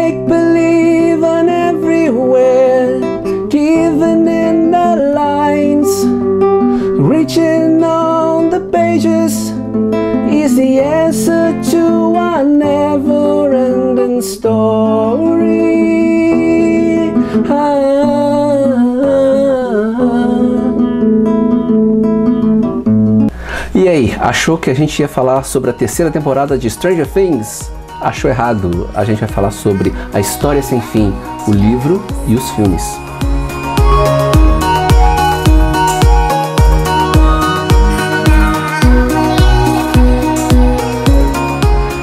make-believe and everywhere, given in the lines, reaching on the pages is the answer to a never-ending story. E aí, achou que a gente ia falar sobre a terceira temporada de Stranger Things? Achou errado, a gente vai falar sobre A História Sem Fim, o livro e os filmes.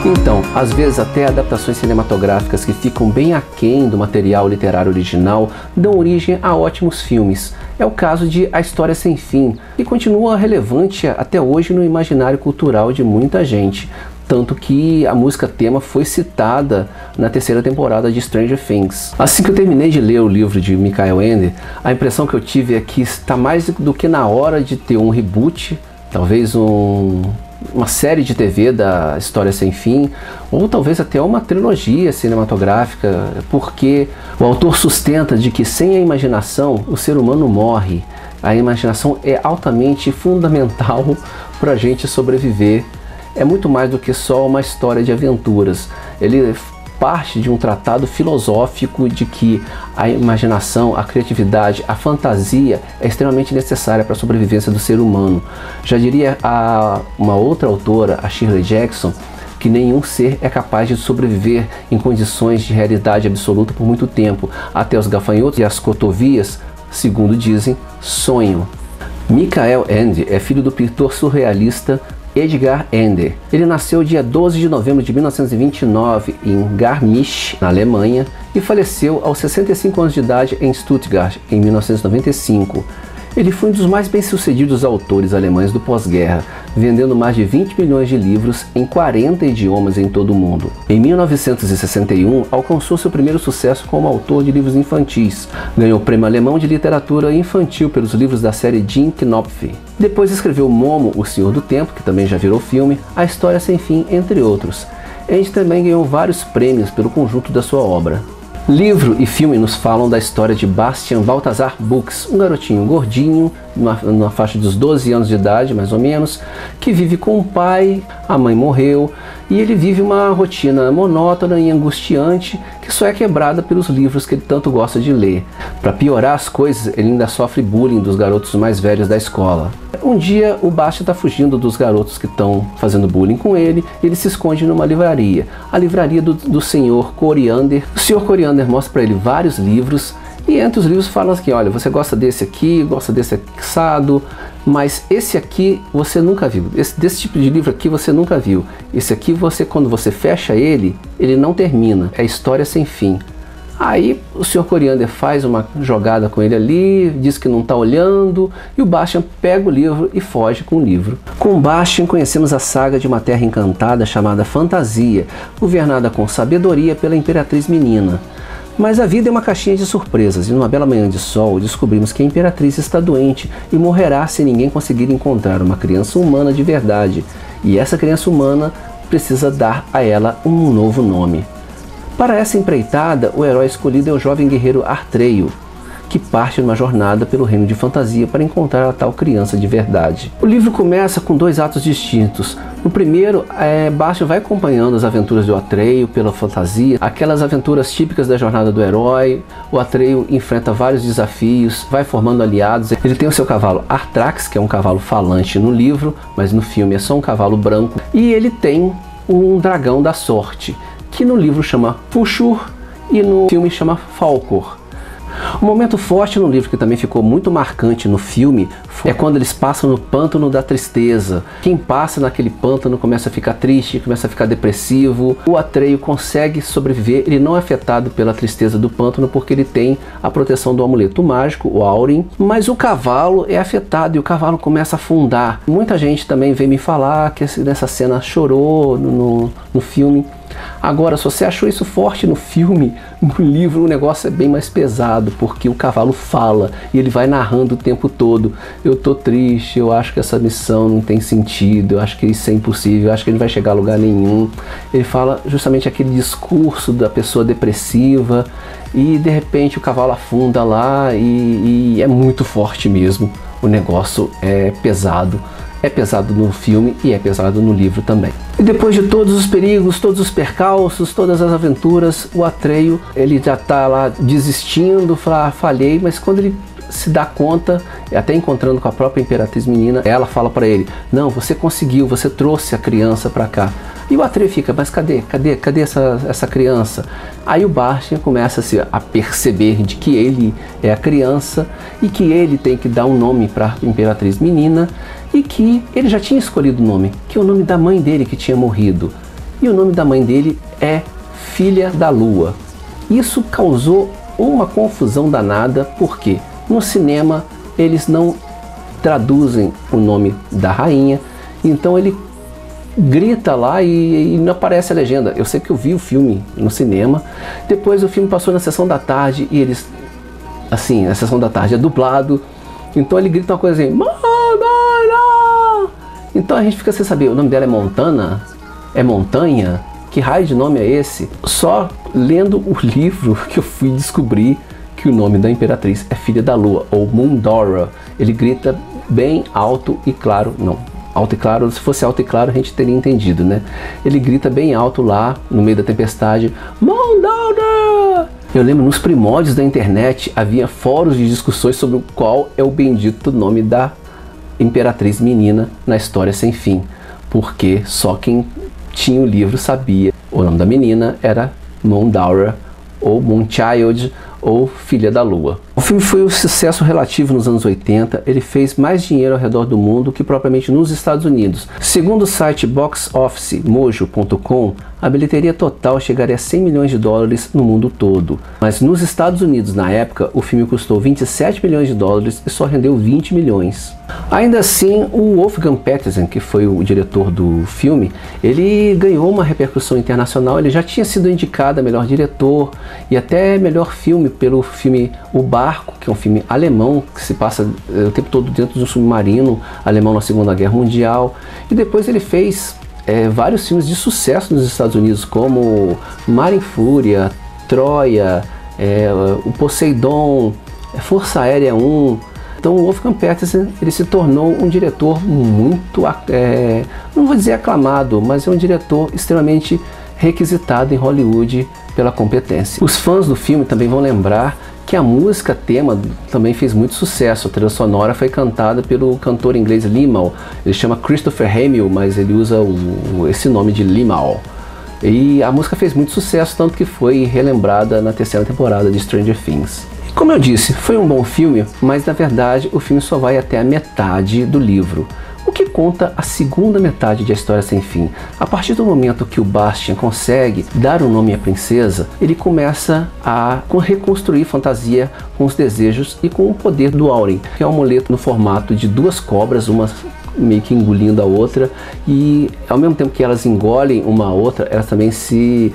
Então, às vezes até adaptações cinematográficas que ficam bem aquém do material literário original dão origem a ótimos filmes. É o caso de A História Sem Fim, que continua relevante até hoje no imaginário cultural de muita gente. Tanto que a música tema foi citada na terceira temporada de Stranger Things. Assim que eu terminei de ler o livro de Michael Ende, a impressão que eu tive é que está mais do que na hora de ter um reboot, talvez uma série de TV da História Sem Fim, ou talvez até uma trilogia cinematográfica, porque o autor sustenta de que sem a imaginação o ser humano morre. A imaginação é altamente fundamental para a gente sobreviver. É muito mais do que só uma história de aventuras. Ele parte de um tratado filosófico de que a imaginação, a criatividade, a fantasia é extremamente necessária para a sobrevivência do ser humano. Já diria uma outra autora, a Shirley Jackson, que nenhum ser é capaz de sobreviver em condições de realidade absoluta por muito tempo. Até os gafanhotos e as cotovias, segundo dizem, sonham. Michael Ende é filho do pintor surrealista Edgar Ende. Ele nasceu dia 12 de novembro de 1929 em Garmisch, na Alemanha, e faleceu aos 65 anos de idade em Stuttgart, em 1995. Ele foi um dos mais bem-sucedidos autores alemães do pós-guerra, vendendo mais de 20 milhões de livros em 40 idiomas em todo o mundo. Em 1961, alcançou seu primeiro sucesso como autor de livros infantis. Ganhou o Prêmio Alemão de Literatura Infantil pelos livros da série Jim Knopf. Depois escreveu Momo, O Senhor do Tempo, que também já virou filme, A História Sem Fim, entre outros. Ele também ganhou vários prêmios pelo conjunto da sua obra. Livro e filme nos falam da história de Bastian Balthasar Bux, um garotinho gordinho, numa faixa dos 12 anos de idade, mais ou menos, que vive com o pai, a mãe morreu, e ele vive uma rotina monótona e angustiante que só é quebrada pelos livros que ele tanto gosta de ler. Para piorar as coisas, ele ainda sofre bullying dos garotos mais velhos da escola. Um dia o Bastian está fugindo dos garotos que estão fazendo bullying com ele, e ele se esconde numa livraria, a livraria do Sr. Coriander. O Sr. Coriander mostra para ele vários livros, e entre os livros fala assim, olha, você gosta desse aqui, gosta desse assado, mas esse aqui você nunca viu, desse tipo de livro aqui você nunca viu. Esse aqui, quando você fecha ele não termina, é História Sem Fim. Aí o Sr. Coriander faz uma jogada com ele ali, diz que não está olhando, e o Bastian pega o livro e foge com o livro. Com Bastian conhecemos a saga de uma terra encantada chamada Fantasia, governada com sabedoria pela Imperatriz Menina. Mas a vida é uma caixinha de surpresas, e numa bela manhã de sol descobrimos que a Imperatriz está doente e morrerá se ninguém conseguir encontrar uma criança humana de verdade, e essa criança humana precisa dar a ela um novo nome. Para essa empreitada, o herói escolhido é o jovem guerreiro Atreio, que parte numa jornada pelo reino de fantasia para encontrar a tal criança de verdade. O livro começa com dois atos distintos. No primeiro, Bastian vai acompanhando as aventuras do Atreio pela fantasia, aquelas aventuras típicas da jornada do herói. O Atreio enfrenta vários desafios, vai formando aliados. Ele tem o seu cavalo Arthrax, que é um cavalo falante no livro, mas no filme é só um cavalo branco. E ele tem um dragão da sorte, que no livro chama Fushur e no filme chama Falkor. Um momento forte no livro que também ficou muito marcante no filme é quando eles passam no pântano da tristeza. Quem passa naquele pântano começa a ficar triste, começa a ficar depressivo. O Atreio consegue sobreviver, ele não é afetado pela tristeza do pântano porque ele tem a proteção do amuleto mágico, o Aurin, mas o cavalo é afetado e o cavalo começa a afundar. Muita gente também veio me falar que nessa cena chorou no filme. Agora, se você achou isso forte no filme, no livro o negócio é bem mais pesado, porque o cavalo fala e ele vai narrando o tempo todo. Eu tô triste, eu acho que essa missão não tem sentido, eu acho que isso é impossível, eu acho que ele não vai chegar a lugar nenhum. Ele fala justamente aquele discurso da pessoa depressiva e de repente o cavalo afunda lá e é muito forte mesmo. O negócio é pesado. É pesado no filme e é pesado no livro também. E depois de todos os perigos, todos os percalços, todas as aventuras, o Atreio, ele já está lá desistindo, falhei, mas quando ele se dá conta, até encontrando com a própria Imperatriz Menina, ela fala para ele, não, você conseguiu, você trouxe a criança para cá. E o Atreio fica, mas cadê essa criança? Aí o Bastian começa a perceber de que ele é a criança e que ele tem que dar um nome para a Imperatriz Menina e que ele já tinha escolhido o nome, que é o nome da mãe dele que tinha morrido. E o nome da mãe dele é Filha da Lua. Isso causou uma confusão danada, porque no cinema eles não traduzem o nome da rainha, então ele grita lá e não aparece a legenda. Eu sei que eu vi o filme no cinema, depois o filme passou na sessão da tarde e eles, assim, a sessão da tarde é dublado, então ele grita uma coisa assim, Montana! Então a gente fica sem saber, o nome dela é Montana? É Montanha? Que raio de nome é esse? Só lendo o livro que eu fui descobrir que o nome da Imperatriz é Filha da Lua, ou Mundora. Ele grita bem alto e claro, não, alto e claro, se fosse alto e claro a gente teria entendido, né? Ele grita bem alto lá, no meio da tempestade, Mundora! Eu lembro, nos primórdios da internet, havia fóruns de discussões sobre qual é o bendito nome da Imperatriz Menina na História Sem Fim, porque só quem tinha o livro sabia. O nome da menina era Mundora, ou Moonchild, ou Filha da Lua. O filme foi um sucesso relativo nos anos 80, ele fez mais dinheiro ao redor do mundo que propriamente nos Estados Unidos. Segundo o site boxofficemojo.com, a bilheteria total chegaria a 100 milhões de dólares no mundo todo. Mas nos Estados Unidos, na época, o filme custou 27 milhões de dólares e só rendeu 20 milhões. Ainda assim, o Wolfgang Petersen, que foi o diretor do filme, ele ganhou uma repercussão internacional, ele já tinha sido indicado a melhor diretor e até melhor filme pelo filme O Barco, que é um filme alemão, que se passa o tempo todo dentro de um submarino alemão na Segunda Guerra Mundial. E depois ele fez vários filmes de sucesso nos Estados Unidos, como Mar em Fúria, Troia, o Poseidon, Força Aérea 1. Então o Wolfgang Petersen, ele se tornou um diretor muito, não vou dizer aclamado, mas é um diretor extremamente requisitado em Hollywood pela competência. Os fãs do filme também vão lembrar que a música tema também fez muito sucesso. A trilha sonora foi cantada pelo cantor inglês Limahl. Ele chama Christopher Hamill, mas ele usa esse nome de Limahl. E a música fez muito sucesso, tanto que foi relembrada na terceira temporada de Stranger Things. Como eu disse, foi um bom filme, mas na verdade o filme só vai até a metade do livro. O que conta a segunda metade de A História Sem Fim. A partir do momento que o Bastian consegue dar um nome à princesa, ele começa a reconstruir fantasia com os desejos e com o poder do Auren, que é um amuleto no formato de duas cobras, uma meio que engolindo a outra, e ao mesmo tempo que elas engolem uma a outra, elas também se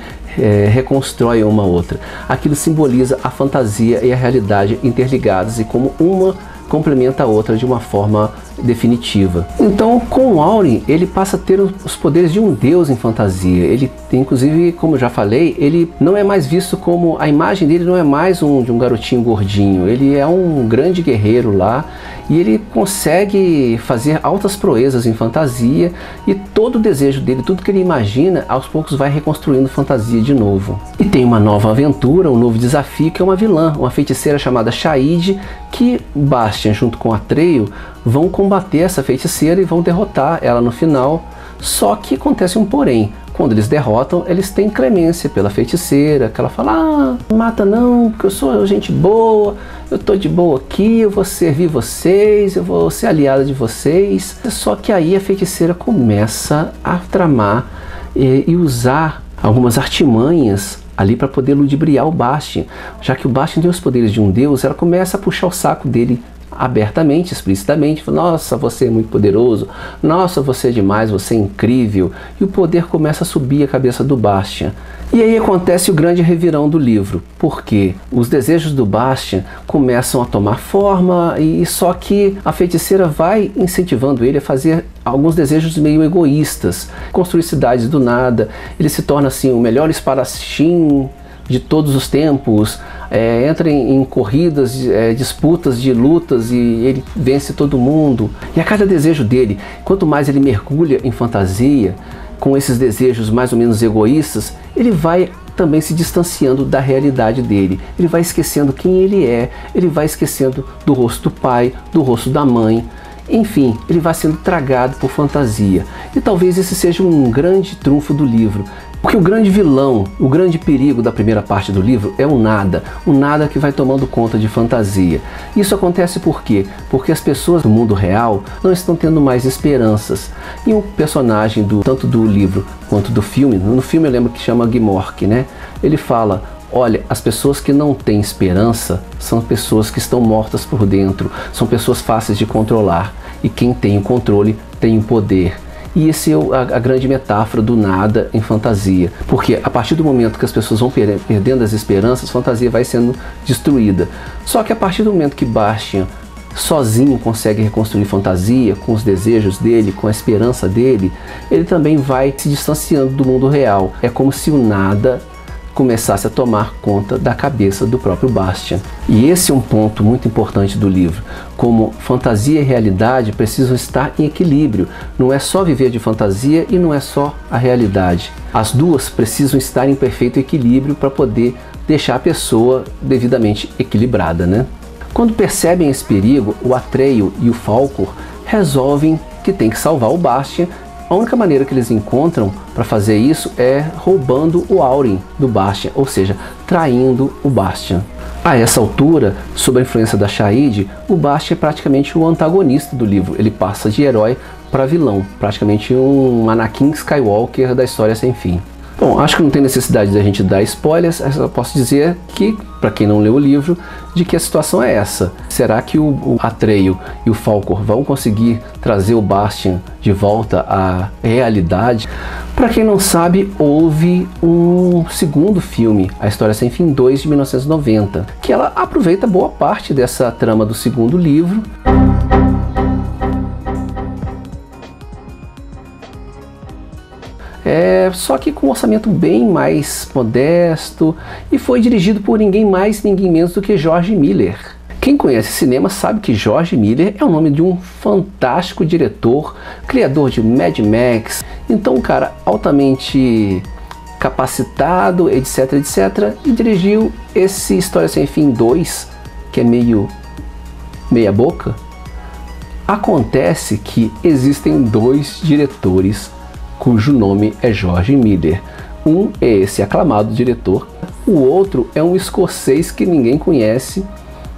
reconstroem uma a outra. Aquilo simboliza a fantasia e a realidade interligadas e como uma complementa a outra de uma forma definitiva. Então, com o Auren, ele passa a ter os poderes de um deus em fantasia. Ele, inclusive, como eu já falei, ele não é mais visto como... A imagem dele não é mais de um garotinho gordinho. Ele é um grande guerreiro lá e ele consegue fazer altas proezas em fantasia e todo o desejo dele, tudo que ele imagina, aos poucos vai reconstruindo fantasia de novo. E tem uma nova aventura, um novo desafio, que é uma vilã, uma feiticeira chamada Shaid, que Bastian, junto com Atreio, vão combater essa feiticeira e vão derrotar ela no final. Só que acontece um porém. Quando eles derrotam, eles têm clemência pela feiticeira, que ela fala, ah, mata não, porque eu sou gente boa, eu tô de boa aqui, eu vou servir vocês, eu vou ser aliada de vocês. Só que aí a feiticeira começa a tramar e usar algumas artimanhas ali para poder ludibriar o Bastian. Já que o Bastian tem os poderes de um deus, ela começa a puxar o saco dele abertamente, explicitamente, nossa, você é muito poderoso, nossa, você é demais, você é incrível, e o poder começa a subir a cabeça do Bastian. E aí acontece o grande revirão do livro, porque os desejos do Bastian começam a tomar forma, e só que a feiticeira vai incentivando ele a fazer alguns desejos meio egoístas, construir cidades do nada. Ele se torna assim o melhor espadachim de todos os tempos, entra em corridas, disputas de lutas, e ele vence todo mundo. E a cada desejo dele, quanto mais ele mergulha em fantasia, com esses desejos mais ou menos egoístas, ele vai também se distanciando da realidade dele. Ele vai esquecendo quem ele é, ele vai esquecendo do rosto do pai, do rosto da mãe. Enfim, ele vai sendo tragado por fantasia. E talvez esse seja um grande trunfo do livro. Porque o grande vilão, o grande perigo da primeira parte do livro é o nada que vai tomando conta de fantasia. Isso acontece por quê? Porque as pessoas do mundo real não estão tendo mais esperanças. E um personagem tanto do livro quanto do filme, no filme eu lembro que chama Gmork, né? Ele fala: olha, as pessoas que não têm esperança são pessoas que estão mortas por dentro, são pessoas fáceis de controlar. E quem tem o controle tem o poder. E esse é a grande metáfora do nada em fantasia. Porque a partir do momento que as pessoas vão perdendo as esperanças, a fantasia vai sendo destruída. Só que a partir do momento que Bastian sozinho consegue reconstruir fantasia, com os desejos dele, com a esperança dele, ele também vai se distanciando do mundo real. É como se o nada começasse a tomar conta da cabeça do próprio Bastian. E esse é um ponto muito importante do livro, como fantasia e realidade precisam estar em equilíbrio. Não é só viver de fantasia e não é só a realidade. As duas precisam estar em perfeito equilíbrio para poder deixar a pessoa devidamente equilibrada, né? Quando percebem esse perigo, o Atreio e o Falkor resolvem que tem que salvar o Bastian. A única maneira que eles encontram para fazer isso é roubando o Aurin do Bastian, ou seja, traindo o Bastian. A essa altura, sob a influência da Shaid, o Bastian é praticamente o antagonista do livro. Ele passa de herói para vilão, praticamente um Anakin Skywalker da história sem fim. Bom, acho que não tem necessidade da gente dar spoilers, eu só posso dizer que, para quem não leu o livro, de que a situação é essa. Será que o Atreio e o Falkor vão conseguir trazer o Bastian de volta à realidade? Para quem não sabe, houve um segundo filme, A História Sem Fim 2, de 1990, que ela aproveita boa parte dessa trama do segundo livro. Só que com um orçamento bem mais modesto, e foi dirigido por ninguém mais, ninguém menos do que George Miller. Quem conhece cinema sabe que George Miller é o nome de um fantástico diretor, criador de Mad Max. Então um cara altamente capacitado, etc, etc, e dirigiu esse História Sem Fim 2, que é meio meia boca. Acontece que existem dois diretores cujo nome é George Miller. Um é esse aclamado diretor, o outro é um escocês que ninguém conhece,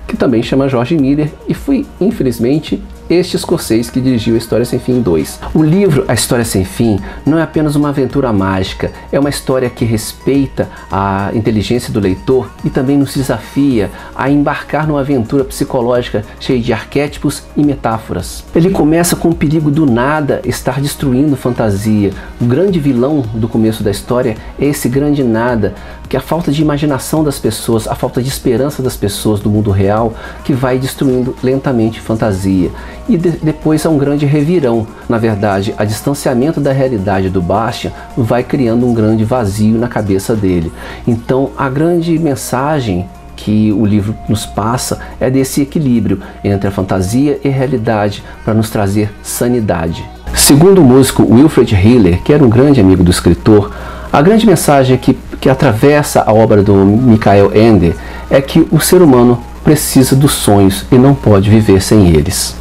que também chama George Miller, e foi, infelizmente, este escocês que dirigiu A História Sem Fim 2. O livro A História Sem Fim não é apenas uma aventura mágica, é uma história que respeita a inteligência do leitor e também nos desafia a embarcar numa aventura psicológica cheia de arquétipos e metáforas. Ele começa com o perigo do nada estar destruindo fantasia. O grande vilão do começo da história é esse grande nada, que é a falta de imaginação das pessoas, a falta de esperança das pessoas do mundo real, que vai destruindo lentamente fantasia. E depois há um grande revirão. Na verdade, o distanciamento da realidade do Bastian vai criando um grande vazio na cabeça dele. Então a grande mensagem que o livro nos passa é desse equilíbrio entre a fantasia e a realidade, para nos trazer sanidade. Segundo o músico Wilfred Hiller, que era um grande amigo do escritor, a grande mensagem que atravessa a obra do Michael Ende é que o ser humano precisa dos sonhos e não pode viver sem eles.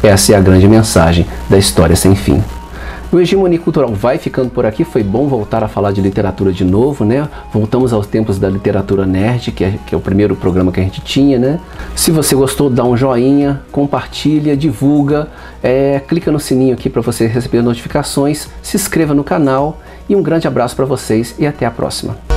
Essa é a grande mensagem da História Sem Fim. O Hegemonia Cultural vai ficando por aqui. Foi bom voltar a falar de literatura de novo, né? Voltamos aos tempos da literatura nerd, que é o primeiro programa que a gente tinha, né? Se você gostou, dá um joinha, compartilha, divulga, clica no sininho aqui para você receber notificações, se inscreva no canal, e um grande abraço para vocês e até a próxima.